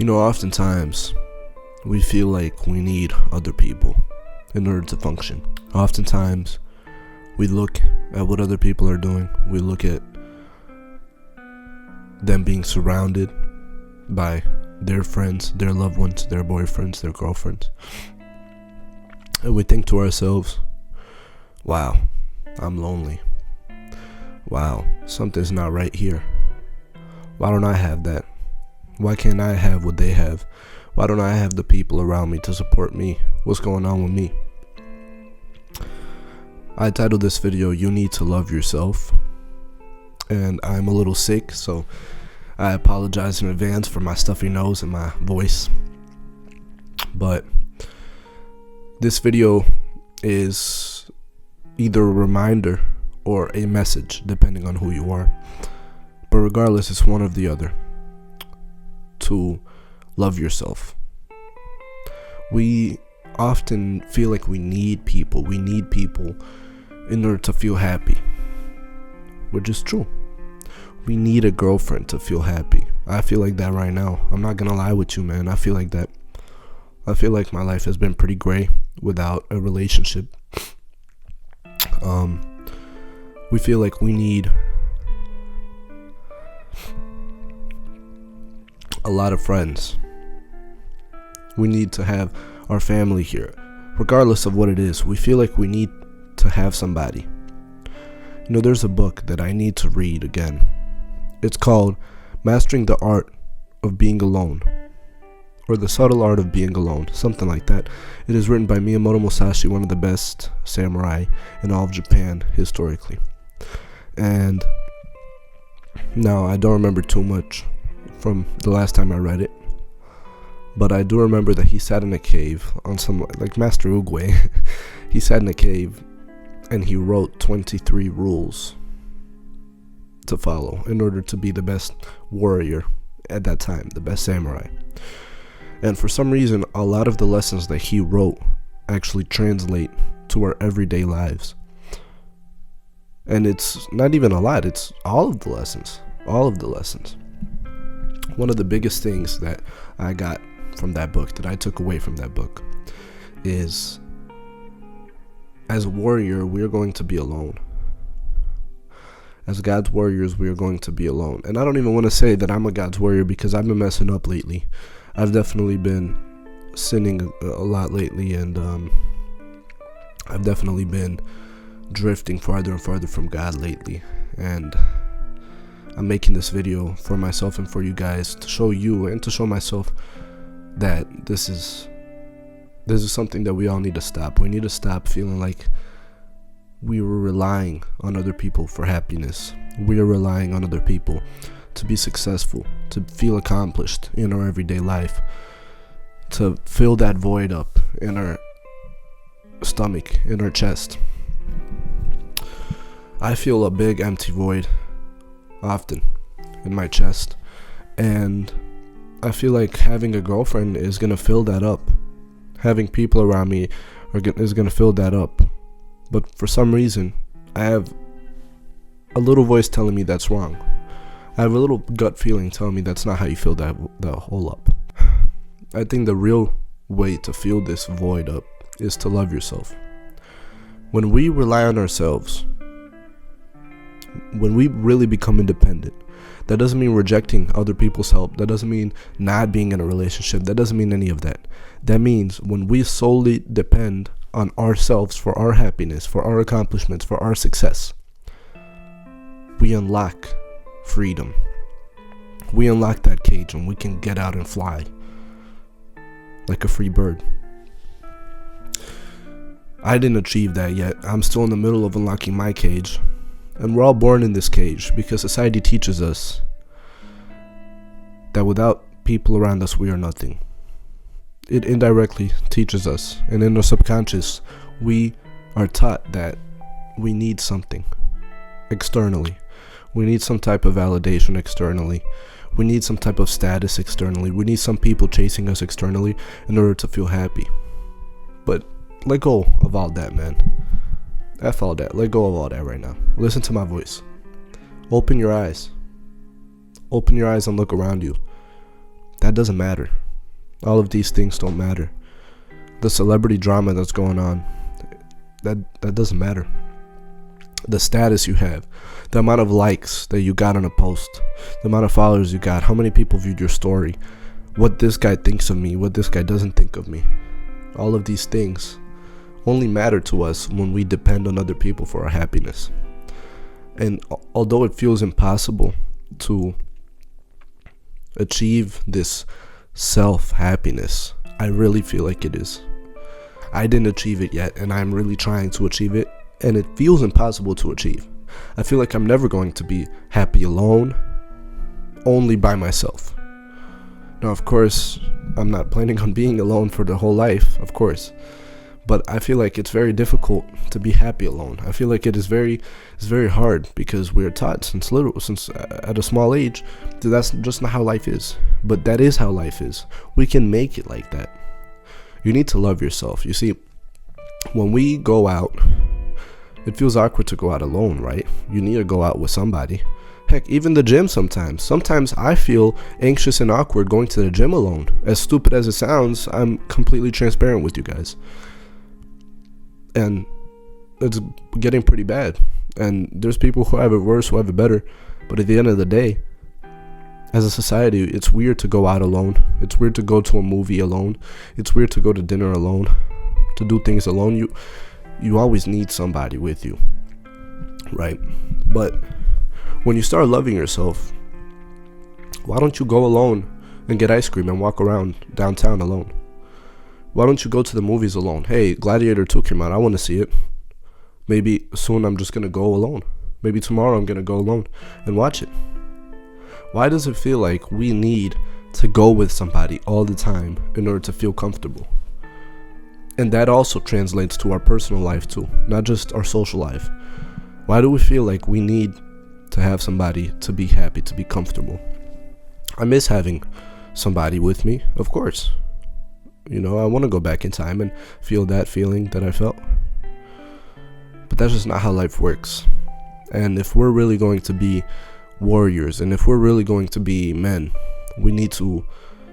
Oftentimes we feel like we need other people in order to function. Oftentimes we look at what other people are doing. We look at them being surrounded by their friends, their loved ones, their boyfriends, their girlfriends. And we think to ourselves, wow, I'm lonely. Wow, something's not right here. Why don't I have that? Why can't I have what they have? Why don't I have the people around me to support me? What's going on with me? I titled this video, You Need to Love Yourself. And I'm a little sick, so I apologize in advance for my stuffy nose and my voice. But this video is either a reminder or a message, depending on who you are. But regardless, it's one or the other. To love yourself. We often feel like we need people. We need people in order to feel happy, which is true. We need a girlfriend to feel happy. I feel like that right now. I'm not gonna lie with you, man. I feel like that. I feel like my life has been pretty gray without a relationship. We feel like we need a lot of friends. We need to have our family here. Regardless of what it is, we feel like we need to have somebody. There's a book that I need to read again. It's called Mastering the Art of Being Alone, or The Subtle Art of Being Alone, something like that. It is written by Miyamoto Musashi, one of the best samurai in all of Japan historically. And now I don't remember too much from the last time I read it, but I do remember that he sat in a cave on some, like Master Oogway. He sat in a cave and he wrote 23 rules to follow in order to be the best warrior at that time, the best samurai. And for some reason, a lot of the lessons that he wrote actually translate to our everyday lives. And it's not even a lot, it's all of the lessons. All of the lessons. One of the biggest things that I got from that book, that I took away from that book, is as a warrior, we are going to be alone. As God's warriors, we are going to be alone. And I don't even want to say that I'm a God's warrior, because I've been messing up lately. I've definitely been sinning a lot lately, and I've definitely been drifting farther and farther from God lately. And I'm making this video for myself and for you guys, to show you and to show myself that this is something that we all need to stop. We need to stop feeling like we were relying on other people for happiness. We are relying on other people to be successful, to feel accomplished in our everyday life, to fill that void up in our stomach, in our chest. I feel a big empty void often in my chest, and I feel like having a girlfriend is gonna fill that up. Having people around me is gonna fill that up. But for some reason, I have a little voice telling me that's wrong. I have a little gut feeling telling me that's not how you fill that hole up. I think the real way to fill this void up is to love yourself. When we rely on ourselves, when we really become independent, that doesn't mean rejecting other people's help. That doesn't mean not being in a relationship. That doesn't mean any of that. That means when we solely depend on ourselves for our happiness, for our accomplishments, for our success, we unlock freedom. We unlock that cage and we can get out and fly like a free bird. I didn't achieve that yet. I'm still in the middle of unlocking my cage. And we're all born in this cage because society teaches us that without people around us, we are nothing. It indirectly teaches us, and in our subconscious, we are taught that we need something externally. We need some type of validation externally. We need some type of status externally. We need some people chasing us externally in order to feel happy. But let go of all that, man. F all that. Let go of all that right now. Listen to my voice. Open your eyes. Open your eyes and look around you. that doesn't matter. All of these things don't matter. The celebrity drama that's going on, that doesn't matter. The status you have, the amount of likes that you got on a post, the amount of followers you got, how many people viewed your story, what this guy thinks of me, what this guy doesn't think of me. All of these things only matter to us when we depend on other people for our happiness. And although it feels impossible to achieve this self-happiness, I really feel like it is. I didn't achieve it yet, and I'm really trying to achieve it, and it feels impossible to achieve. I feel like I'm never going to be happy alone, only by myself. Now, of course, I'm not planning on being alone for the whole life, of course. But I feel like it's very difficult to be happy alone. I feel like it's very hard because we're taught since at a small age that that's just not how life is. But that is how life is. We can make it like that. You need to love yourself. You see, when we go out, it feels awkward to go out alone, right? You need to go out with somebody. Heck, even the gym sometimes. Sometimes I feel anxious and awkward going to the gym alone. As stupid as it sounds, I'm completely transparent with you guys. And it's getting pretty bad. And there's people who have it worse, who have it better. But at the end of the day, as a society, it's weird to go out alone. It's weird to go to a movie alone. It's weird to go to dinner alone, to do things alone. You always need somebody with you, right? But when you start loving yourself, why don't you go alone and get ice cream and walk around downtown alone? Why don't you go to the movies alone? Hey, Gladiator 2 came out. I want to see it. Maybe soon I'm just going to go alone. Maybe tomorrow I'm going to go alone and watch it. Why does it feel like we need to go with somebody all the time in order to feel comfortable? And that also translates to our personal life too, not just our social life. Why do we feel like we need to have somebody to be happy, to be comfortable? I miss having somebody with me, of course. You know, I want to go back in time and feel that feeling that I felt. But that's just not how life works. And if we're really going to be warriors, and if we're really going to be men, we need to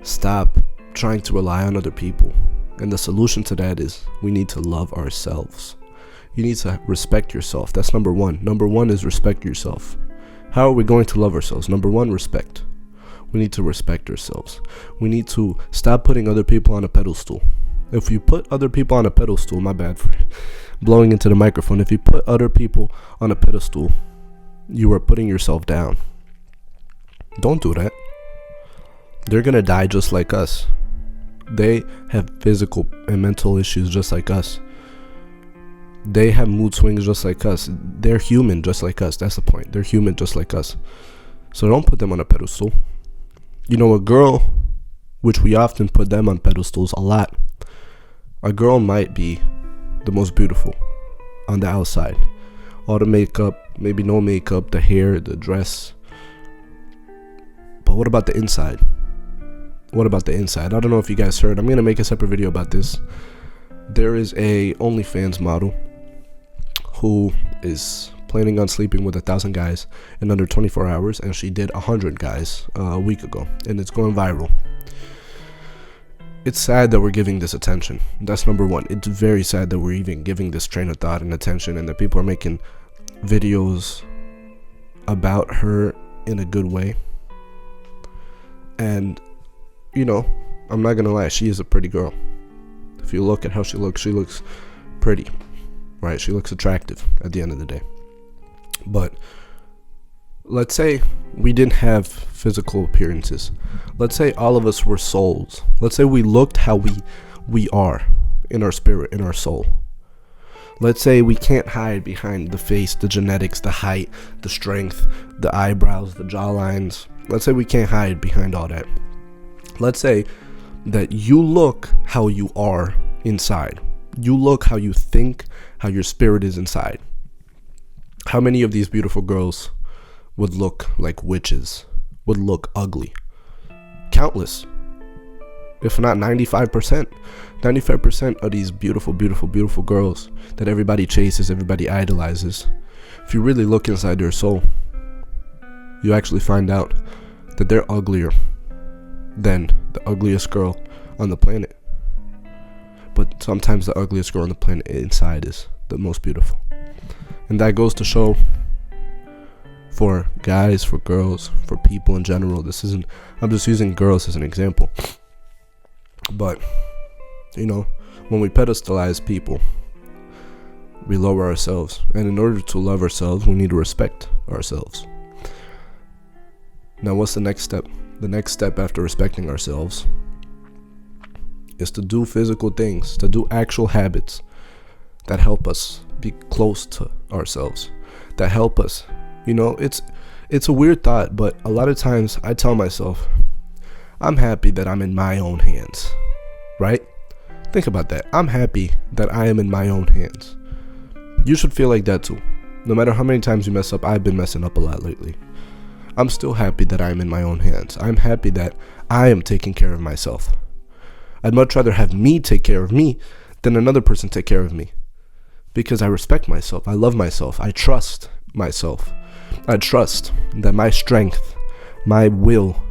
stop trying to rely on other people. And the solution to that is we need to love ourselves. You need to respect yourself. That's number one. Number one is respect yourself. How are we going to love ourselves? Number one, respect. We need to respect ourselves. We need to stop putting other people on a pedestal. If you put other people on a pedestal, my bad for blowing into the microphone. If you put other people on a pedestal, you are putting yourself down. Don't do that. They're going to die just like us. They have physical and mental issues just like us. They have mood swings just like us. They're human just like us. That's the point. They're human just like us. So don't put them on a pedestal. You know, a girl, which we often put them on pedestals a lot, a girl might be the most beautiful on the outside. All the makeup, maybe no makeup, the hair, the dress. But what about the inside? What about the inside? I don't know if you guys heard. I'm going to make a separate video about this. There is a OnlyFans model who is planning on sleeping with 1,000 guys in under 24 hours, and she did 100 guys a week ago, and it's going viral. It's sad that we're giving this attention. That's number one. It's very sad that we're even giving this train of thought and attention, and that people are making videos about her in a good way. And, you know, I'm not gonna lie, she is a pretty girl. If you look at how she looks pretty, right? She looks attractive at the end of the day. But let's say we didn't have physical appearances. Let's say all of us were souls. Let's say we looked how we are in our spirit, in our soul. Let's say we can't hide behind the face, the genetics, the height, the strength, the eyebrows, the jawlines. Let's say we can't hide behind all that. Let's say that you look how you are inside. You look how you think, how your spirit is inside. How many of these beautiful girls would look like witches, would look ugly? Countless. If not 95%. 95% of these beautiful, beautiful, beautiful girls that everybody chases, everybody idolizes. If you really look inside their soul, you actually find out that they're uglier than the ugliest girl on the planet. But sometimes the ugliest girl on the planet inside is the most beautiful. And that goes to show for guys, for girls, for people in general. I'm just using girls as an example. But, when we pedestalize people, we lower ourselves. And in order to love ourselves, we need to respect ourselves. Now, what's the next step? The next step after respecting ourselves is to do physical things, to do actual habits that help us be close to ourselves, that help us. It's a weird thought, but a lot of times I tell myself, I'm happy that I'm in my own hands, right? Think about that. I'm happy that I am in my own hands. You should feel like that too. No matter how many times you mess up, I've been messing up a lot lately. I'm still happy that I'm in my own hands. I'm happy that I am taking care of myself. I'd much rather have me take care of me than another person take care of me. Because I respect myself. I love myself. I trust myself. I trust that my strength, my will,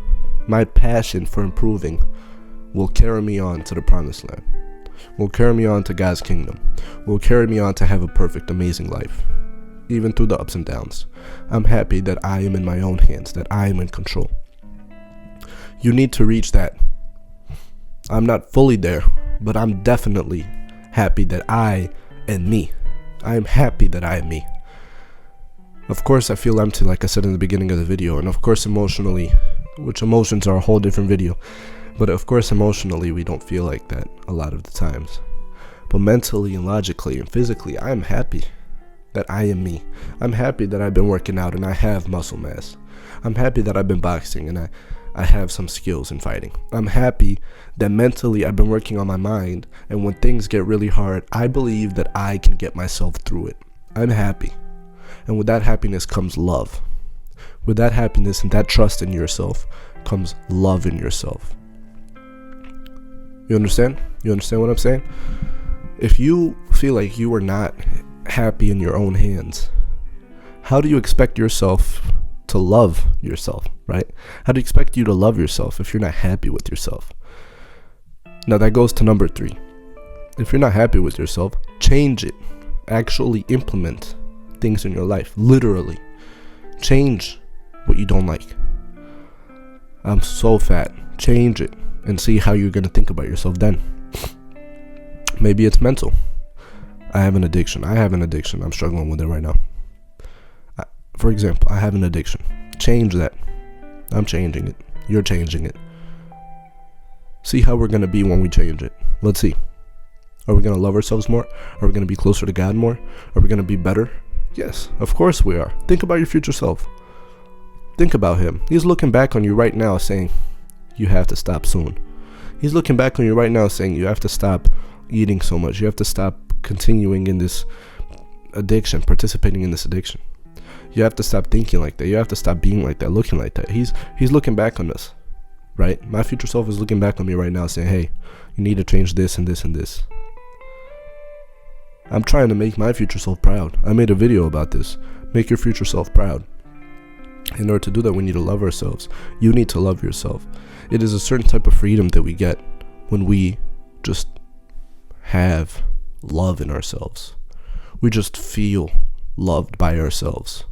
my passion for improving will carry me on to the promised land. Will carry me on to God's kingdom. Will carry me on to have a perfect, amazing life. Even through the ups and downs. I'm happy that I am in my own hands, that I am in control. You need to reach that. I'm not fully there, but I'm definitely happy that I am me. I am happy that I am me. Of course, I feel empty, like I said in the beginning of the video, and of course emotionally, which emotions are a whole different video, but of course emotionally we don't feel like that a lot of the times. But mentally and logically and physically, I am happy that I am me. I'm happy that I've been working out and I have muscle mass. I'm happy that I've been boxing and I have some skills in fighting. I'm happy that mentally I've been working on my mind, and when things get really hard, I believe that I can get myself through it. I'm happy. And with that happiness comes love. With that happiness and that trust in yourself comes love in yourself. You understand? You understand what I'm saying? If you feel like you are not happy in your own hands, how do you expect yourself to love yourself, right? How do you expect you to love yourself if you're not happy with yourself? Now that goes to number 3. If you're not happy with yourself, change it. Actually implement things in your life. Literally. Change what you don't like. I'm so fat. Change it and see how you're going to think about yourself then. Maybe it's mental. I have an addiction. I'm struggling with it right now. For example, I have an addiction. Change that. I'm changing it. You're changing it. See how we're going to be when we change it. Let's see. Are we going to love ourselves more? Are we going to be closer to God more? Are we going to be better? Yes, of course we are. Think about your future self. Think about him. He's looking back on you right now saying, you have to stop soon. He's looking back on you right now saying, you have to stop eating so much. You have to stop continuing in this addiction, participating in this addiction. You have to stop thinking like that. You have to stop being like that, looking like that. He's looking back on us, right? My future self is looking back on me right now saying, hey, you need to change this and this and this. I'm trying to make my future self proud. I made a video about this. Make your future self proud. In order to do that, we need to love ourselves. You need to love yourself. It is a certain type of freedom that we get when we just have love in ourselves. We just feel loved by ourselves.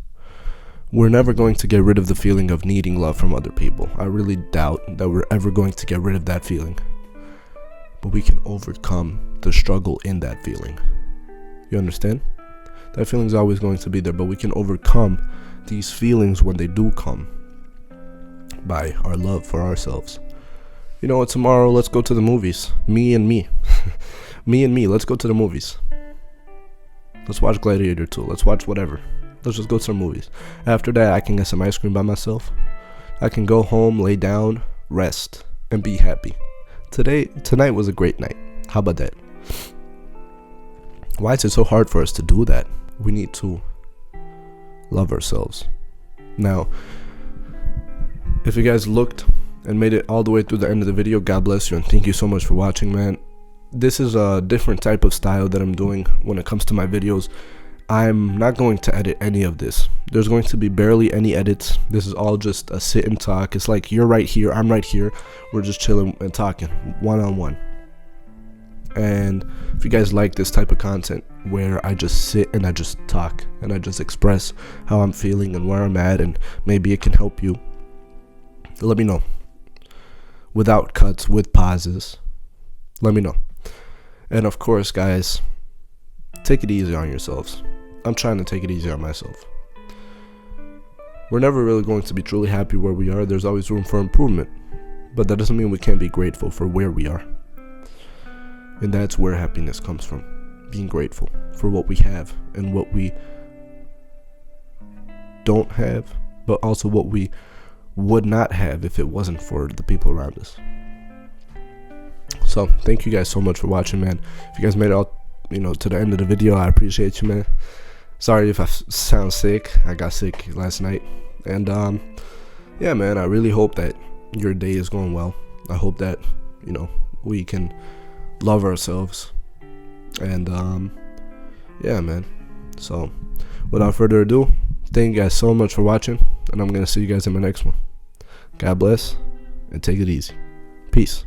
We're never going to get rid of the feeling of needing love from other people. I really doubt that we're ever going to get rid of that feeling. But we can overcome the struggle in that feeling. You understand? That feeling is always going to be there, but we can overcome these feelings when they do come by our love for ourselves. You know what, tomorrow let's go to the movies. Me and me. Me and me, let's go to the movies. Let's watch Gladiator 2. Let's watch whatever. Let's just go to the movies. After that, I can get some ice cream by myself. I can go home, lay down, rest, and be happy. Tonight was a great night. How about that? Why is it so hard for us to do that? We need to love ourselves. Now, if you guys looked and made it all the way through the end of the video, God bless you and thank you so much for watching, man. This is a different type of style that I'm doing when it comes to my videos. I'm not going to edit any of this. There's going to be barely any edits. This is all just a sit and talk. It's like you're right here, I'm right here. We're just chilling and talking one-on-one. And if you guys like this type of content where I just sit and I just talk and I just express how I'm feeling and where I'm at, and maybe it can help you, let me know. Without cuts, with pauses, let me know. And of course, guys, take it easy on yourselves. I'm trying to take it easy on myself. We're never really going to be truly happy where we are. There's always room for improvement. But that doesn't mean we can't be grateful for where we are. And that's where happiness comes from. Being grateful for what we have and what we don't have, but also what we would not have if it wasn't for the people around us. So thank you guys so much for watching, man. If you guys made it out, to the end of the video, I appreciate you, man. Sorry if I sound sick. I got sick last night. And yeah, man, I really hope that your day is going well. I hope that we can love ourselves. And yeah, man. So without further ado, thank you guys so much for watching, and I'm gonna see you guys in my next one. God bless and take it easy. Peace.